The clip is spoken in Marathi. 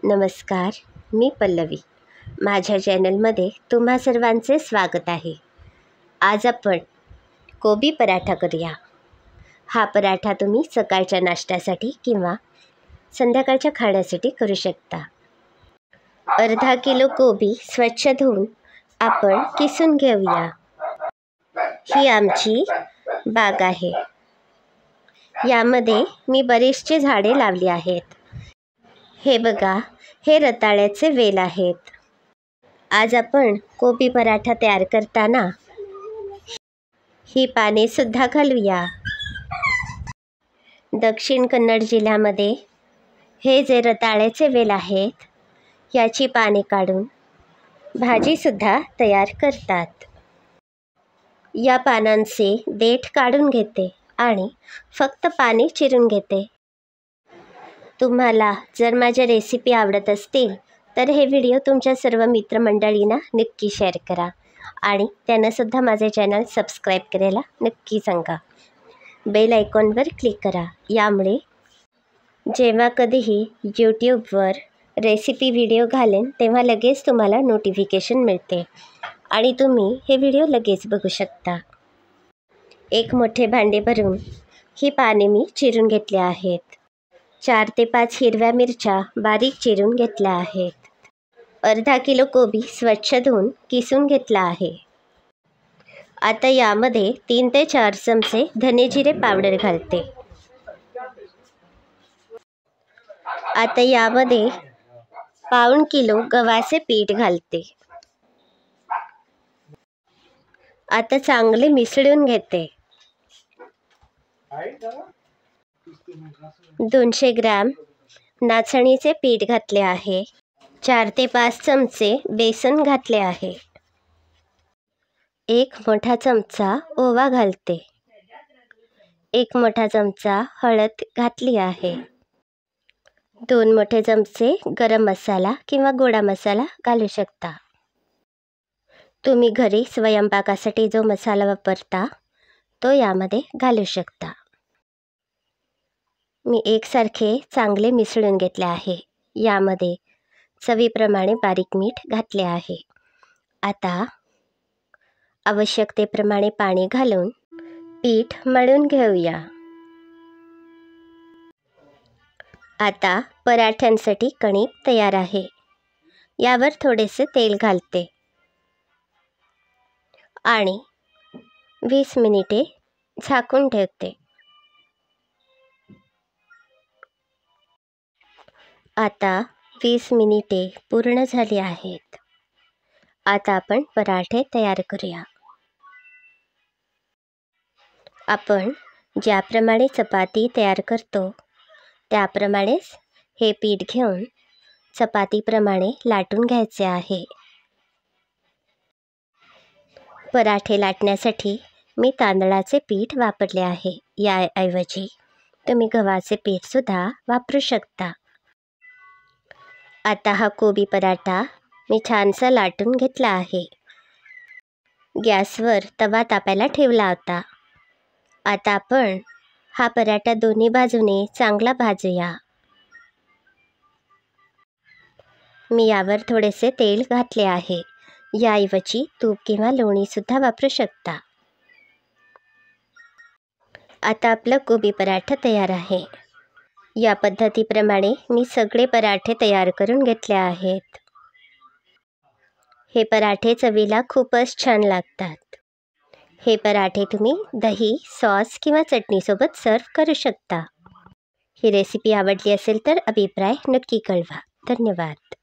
नमस्कार, मी पल्लवी. माझ्या चॅनलमध्ये तुम्हा सर्वांचे स्वागत आहे. आज आपण कोबी पराठा करूया. हा पराठा तुम्ही सकाळच्या नाश्त्यासाठी किंवा संध्याकाळच्या खाण्यासाठी करू शकता. अर्धा किलो कोबी स्वच्छ धुवून आपण किसून घेऊया. ही आमची बाग आहे. यामध्ये मी बरीचशी झाडे लावली आहेत. हे बघा, हे रताळ्याचे वेल आहेत. आज आपण कोबी पराठा तयार करताना ही पाने सुद्धा घालूया. दक्षिण कन्नड जिल्ह्यामध्ये हे जे रताळ्याचे वेल आहेत याची पाने काढून भाजीसुद्धा तयार करतात. या पानांचे देठ काढून घेते आणि फक्त पाने चिरून घेते. तुम्हाला जर माझ्या रेसिपी आवडत असतील तर हे व्हिडिओ तुमच्या सर्व मित्रमंडळींना नक्की शेअर करा आणि त्यांनासुद्धा माझे चॅनल सबस्क्राईब करायला नक्की सांगा. बेल आयकॉनवर क्लिक करा. यामुळे जेव्हा कधीही यूट्यूबवर रेसिपी व्हिडिओ घालेन तेव्हा लगेच तुम्हाला नोटिफिकेशन मिळते आणि तुम्ही हे व्हिडिओ लगेच बघू शकता. एक मोठे भांडे भरून ही पाने मी चिरून घेतली आहेत. 4 ते 5 हिरव्या मिरच्या बारीक चिरून घेतल्या आहेत. अर्धा किलो कोबी स्वच्छ धुवून किसून घेतला आहे. आता यामध्ये 3 ते 4 चमचे धने जिरे पावडर घालते. आता यामध्ये पाऊण किलो गव्हाचे पीठ घालते. आता चांगले मिसळून घेते. 200 ग्रॅम नाचणीचे पीठ घातले आहे. 4 ते 5 चमचे बेसन घातले आहे. 1 मोठा चमचा ओवा घालते. 1 मोठा चमचा हळद घातली आहे. 2 मोठे चमचे गरम मसाला किंवा गोडा मसाला घालू शकता. तुम्ही घरी स्वयंपाकासाठी जो मसाला वापरता तो यामध्ये घालू शकता. मी एकसारखे चांगले मिसळून घेतले आहे. यामध्ये चवीप्रमाणे बारीक मीठ घातले आहे. आता आवश्यकतेप्रमाणे पाणी घालून पीठ मळून घेऊया. आता पराठ्यांसाठी कणिक तयार आहे. यावर थोडेसे तेल घालते आणि 20 मिनिटे झाकून ठेवते. आता 20 मिनिटे पूर्ण झाली आहेत. आता आपण पराठे तयार करूया. आपण ज्याप्रमाणे चपाती तयार करतो त्याप्रमाणेच हे पीठ घेऊन चपातीप्रमाणे लाटून घ्यायचे आहे. पराठे लाटण्यासाठी मी तांदळाचे पीठ वापरले आहे. याऐवजी तुम्ही गव्हाचे पीठसुद्धा वापरू शकता. आता हा कोबी पराठा मी छानसा लाटून घेतला आहे. गॅसवर तवा तापायला ठेवला होता. आता आपण हा पराठा दोन्ही बाजूने चांगला भाजूया. मी यावर थोडेसे तेल घातले आहे. याऐवजी तूप किंवा लोणीसुद्धा वापरू शकता. आता आपला कोबी पराठा तयार आहे. या पद्धतीप्रमाणे मी सगळे पराठे तयार करून घेतले आहेत. हे पराठे चवीला खूपच छान लागतात. हे पराठे तुम्ही दही, सॉस किंवा चटणीसोबत सर्व करू शकता. ही रेसिपी आवडली असेल तर अभिप्राय नक्की कळवा. धन्यवाद.